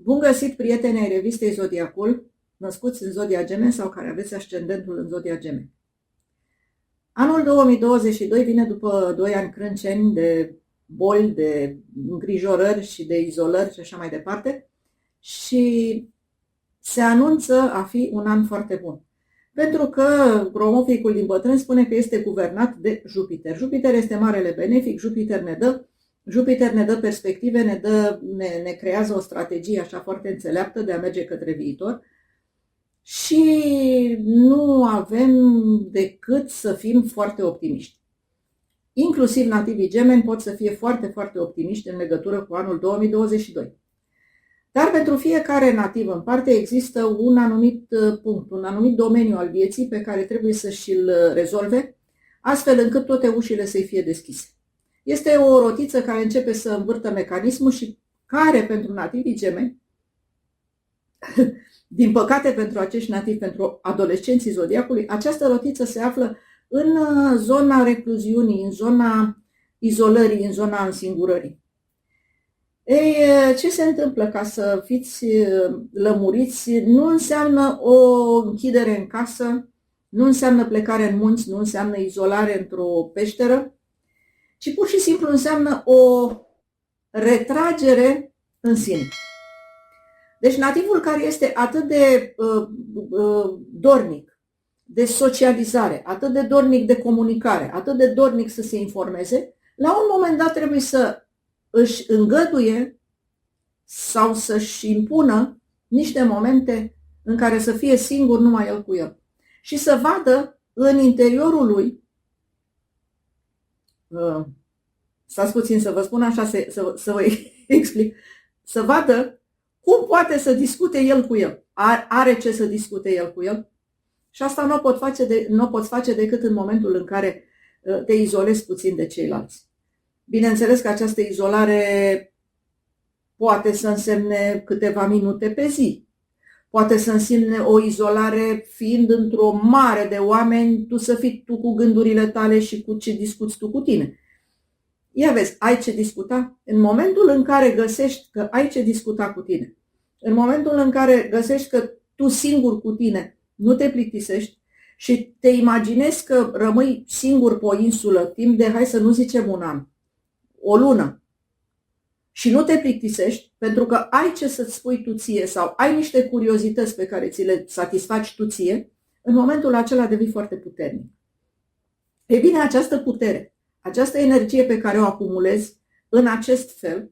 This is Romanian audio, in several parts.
Bun găsit, prieteni ai revistei Zodiacul, născuți în Zodia Gemeni sau care aveți ascendentul în Zodia Gemeni. Anul 2022 vine după 2 ani crânceni de boli, de îngrijorări și de izolări și așa mai departe și se anunță a fi un an foarte bun. Pentru că cromoficul din bătrân spune că este guvernat de Jupiter. Jupiter este marele benefic, Jupiter ne dă perspective, ne creează o strategie așa foarte înțeleaptă de a merge către viitor și nu avem decât să fim foarte optimiști. Inclusiv nativii gemeni pot să fie foarte, foarte optimiști în legătură cu anul 2022. Dar pentru fiecare nativ în parte există un anumit punct, un anumit domeniu al vieții pe care trebuie să și-l rezolve, astfel încât toate ușile să-i fie deschise. Este o rotiță care începe să învârtă mecanismul și care pentru nativii gemeni, din păcate pentru acești nativi, pentru adolescenții zodiacului, această rotiță se află în zona recluziunii, în zona izolării, în zona însingurării. Ei, ce se întâmplă? Ca să fiți lămuriți, nu înseamnă o închidere în casă, nu înseamnă plecare în munți, nu înseamnă izolare într-o peșteră, ci pur și simplu înseamnă o retragere în sine. Deci nativul care este atât de dornic de socializare, atât de dornic de comunicare, atât de dornic să se informeze, la un moment dat trebuie să își îngăduie sau să-și impună niște momente în care să fie singur numai el cu el. Și să vadă în interiorul lui, stați puțin să vă spun așa, să vă explic, să vadă cum poate să discute el cu el. Are ce să discute el cu el? Și asta nu o poți face decât în momentul în care te izolezi puțin de ceilalți. Bineînțeles că această izolare poate să însemne câteva minute pe zi. Poate să însemne o izolare fiind într-o mare de oameni, tu să fii tu cu gândurile tale și cu ce discuți tu cu tine. Ia vezi, ai ce discuta? În momentul în care găsești că ai ce discuta cu tine, în momentul în care găsești că tu singur cu tine nu te plictisești și te imaginezi că rămâi singur pe o insulă timp de, hai să nu zicem un an, o lună, și nu te plictisești pentru că ai ce să-ți spui tu ție sau ai niște curiozități pe care ți le satisfaci tu ție, în momentul acela devii foarte puternic. Ei bine, această putere, această energie pe care o acumulezi în acest fel,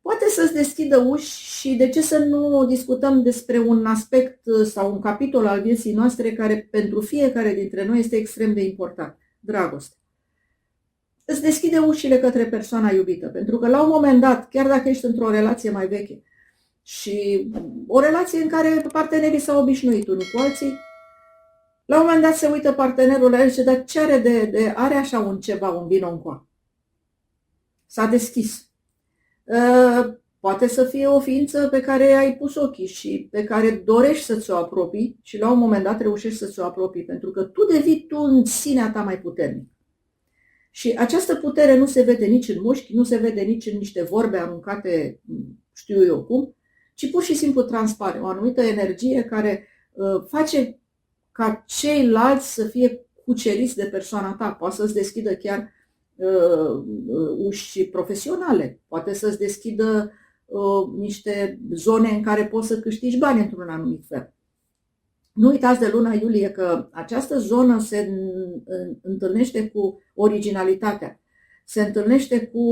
poate să-ți deschidă uși și de ce să nu discutăm despre un aspect sau un capitol al vieții noastre care pentru fiecare dintre noi este extrem de important, dragoste. Îți deschide ușile către persoana iubită, pentru că la un moment dat, chiar dacă ești într-o relație mai veche și o relație în care partenerii s-au obișnuit unii cu alții, la un moment dat se uită partenerul la el și dar ce are are așa un ceva, un vino în coa. S-a deschis. Poate să fie o ființă pe care ai pus ochii și pe care dorești să ți-o apropii și la un moment dat reușești să ți-o apropii, pentru că tu devii tu în sinea ta mai puternic. Și această putere nu se vede nici în mușchi, nu se vede nici în niște vorbe aruncate, știu eu cum, ci pur și simplu transpare o anumită energie care face ca ceilalți să fie cuceriți de persoana ta. Poate să-ți deschidă chiar uși profesionale, poate să-ți deschidă niște zone în care poți să câștigi bani într-un anumit fel. Nu uitați de luna iulie că această zonă se întâlnește cu originalitatea, se întâlnește cu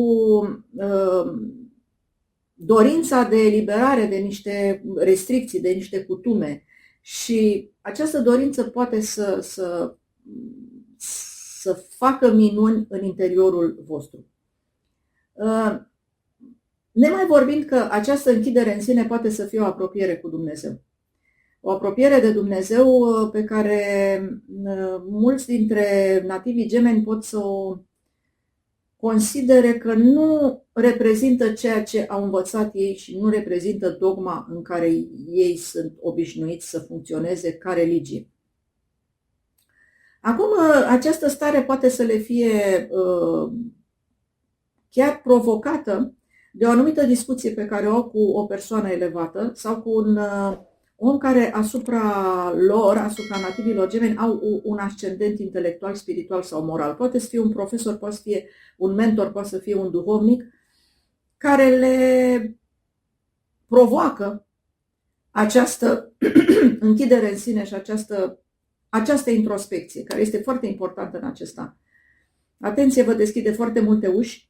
dorința de eliberare de niște restricții, de niște cutume și această dorință poate să facă minuni în interiorul vostru. Nemai vorbind că această închidere în sine poate să fie o apropiere cu Dumnezeu. O apropiere de Dumnezeu pe care mulți dintre nativii gemeni pot să o considere că nu reprezintă ceea ce au învățat ei și nu reprezintă dogma în care ei sunt obișnuiți să funcționeze ca religie. Acum, această stare poate să le fie chiar provocată de o anumită discuție pe care o au cu o persoană elevată sau cu un om care asupra lor, asupra nativilor gemeni, au un ascendent intelectual, spiritual sau moral. Poate să fie un profesor, poate să fie un mentor, poate să fie un duhovnic, care le provoacă această închidere în sine și această introspecție, care este foarte importantă în acest an. Atenție, vă deschide foarte multe uși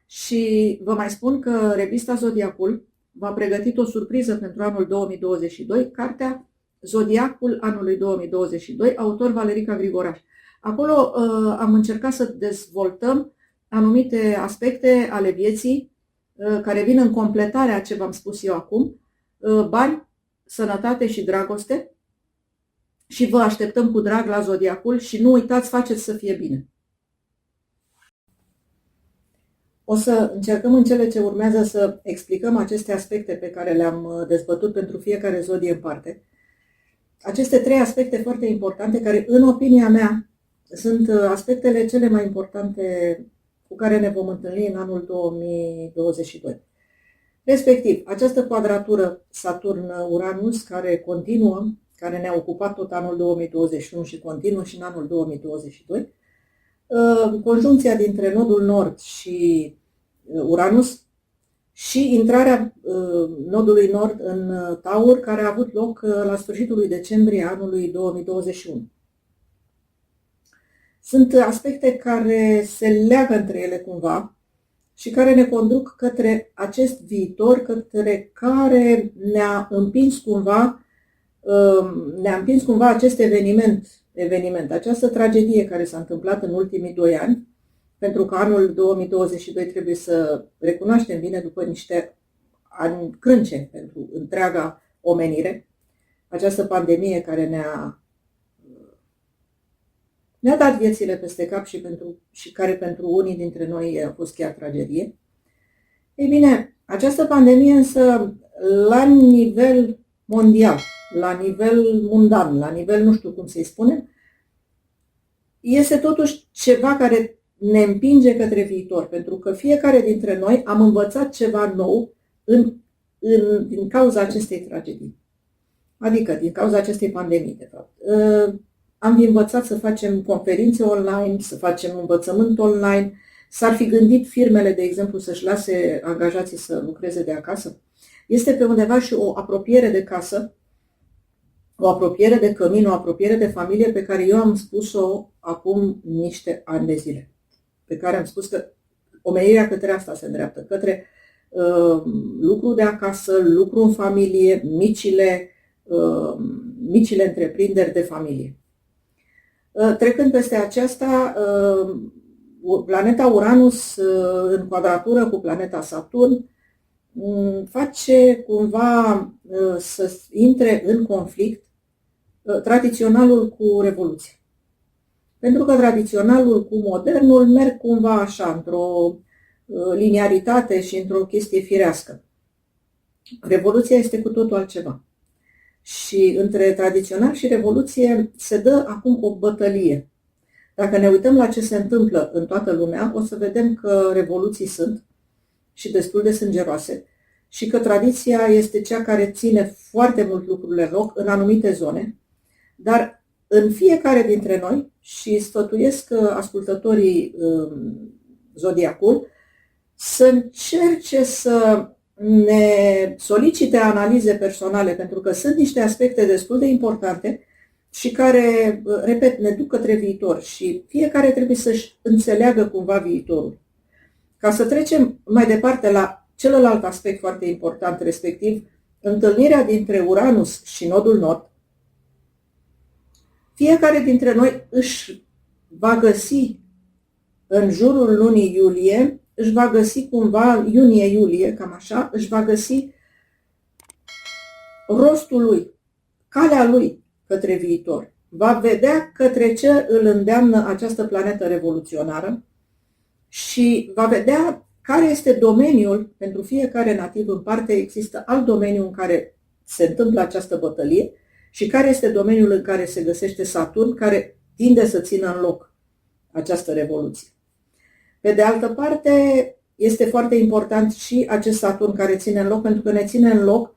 și vă mai spun că revista Zodiacul v-a pregătit o surpriză pentru anul 2022, cartea Zodiacul anului 2022, autor Valerica Grigoraș. Acolo am încercat să dezvoltăm anumite aspecte ale vieții care vin în completarea ce v-am spus eu acum, bani, sănătate și dragoste, și vă așteptăm cu drag la Zodiacul și nu uitați, faceți să fie bine. O să încercăm în cele ce urmează să explicăm aceste aspecte pe care le-am dezbătut pentru fiecare zodie în parte. Aceste 3 aspecte foarte importante care, în opinia mea, sunt aspectele cele mai importante cu care ne vom întâlni în anul 2022. Respectiv, această quadratură Saturn-Uranus care continuă, care ne-a ocupat tot anul 2021 și continuă și în anul 2022, conjuncția dintre nodul nord și Uranus și intrarea nodului nord în Taur, care a avut loc la sfârșitul lui decembrie anului 2021. Sunt aspecte care se leagă între ele cumva și care ne conduc către acest viitor, către care ne-a împins cumva acest eveniment, această tragedie care s-a întâmplat în ultimii 2 ani, pentru că anul 2022 trebuie să recunoaștem bine după niște ani crânceni pentru întreaga omenire, această pandemie care ne-a dat viețile peste cap și care pentru unii dintre noi a fost chiar tragedie. Ei bine, această pandemie însă la nivel mondial, la nivel mundan, la nivel nu știu cum să-i spunem, este totuși ceva care ne împinge către viitor, pentru că fiecare dintre noi am învățat ceva nou din cauza acestei tragedii. Adică din cauza acestei pandemii, de fapt. Am învățat să facem conferințe online, să facem învățământ online. S-ar fi gândit firmele, de exemplu, să-și lase angajații să lucreze de acasă. Este pe undeva și o apropiere de casă, o apropiere de cămin, o apropiere de familie pe care eu am spus-o acum niște ani de zile. Pe care am spus că omenirea către asta se îndreaptă, către lucru de acasă, lucru în familie, micile întreprinderi de familie. Trecând peste aceasta, planeta Uranus în quadratură cu planeta Saturn face cumva să intre în conflict tradiționalul cu revoluția. Pentru că tradiționalul cu modernul merg cumva așa, într-o liniaritate și într-o chestie firească. Revoluția este cu totul altceva. Și între tradițional și revoluție se dă acum o bătălie. Dacă ne uităm la ce se întâmplă în toată lumea, o să vedem că revoluții sunt și destul de sângeroase și că tradiția este cea care ține foarte mult lucrurile în loc în anumite zone, dar în fiecare dintre noi, și sfătuiesc ascultătorii Zodiacul să încerce să ne solicite analize personale, pentru că sunt niște aspecte destul de importante și care, repet, ne duc către viitor și fiecare trebuie să-și înțeleagă cumva viitorul. Ca să trecem mai departe la celălalt aspect foarte important, respectiv întâlnirea dintre Uranus și nodul nord, fiecare dintre noi își va găsi în jurul lunii iulie, își va găsi cumva, iunie-iulie, cam așa, își va găsi rostul lui, calea lui către viitor. Va vedea către ce îl îndeamnă această planetă revoluționară și va vedea care este domeniul, pentru fiecare nativ în parte există alt domeniu în care se întâmplă această bătălie și care este domeniul în care se găsește Saturn, care tinde să țină în loc această revoluție. Pe de altă parte, este foarte important și acest Saturn care ține în loc, pentru că ne ține în loc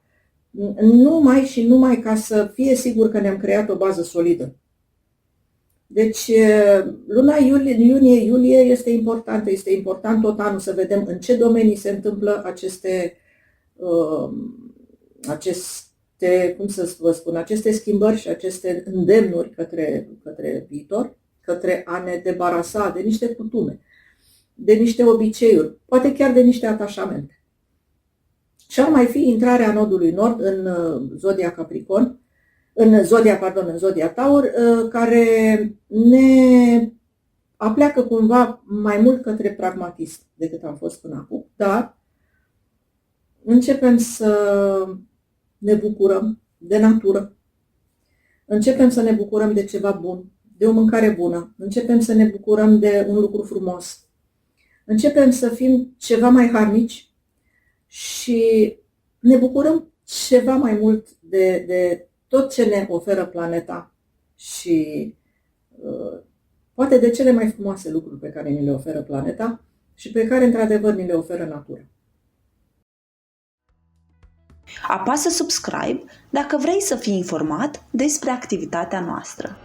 numai și numai ca să fie sigur că ne-am creat o bază solidă. Deci, luna iunie-iulie este importantă. Este important tot anul să vedem în ce domenii se întâmplă aceste cum să vă spun, aceste schimbări și aceste îndemnuri către viitor, către a ne debarasa de niște cutume, de niște obiceiuri, poate chiar de niște atașamente. Și ar mai fi intrarea nodului nord în zodia Capricorn, în zodia Taur, care ne apleacă cumva mai mult către pragmatism decât am fost până acum, dar începem să ne bucurăm de natură, începem să ne bucurăm de ceva bun, de o mâncare bună, începem să ne bucurăm de un lucru frumos, începem să fim ceva mai harnici și ne bucurăm ceva mai mult de tot ce ne oferă planeta și poate de cele mai frumoase lucruri pe care ni le oferă planeta și pe care într-adevăr ni le oferă natura. Apasă subscribe dacă vrei să fii informat despre activitatea noastră.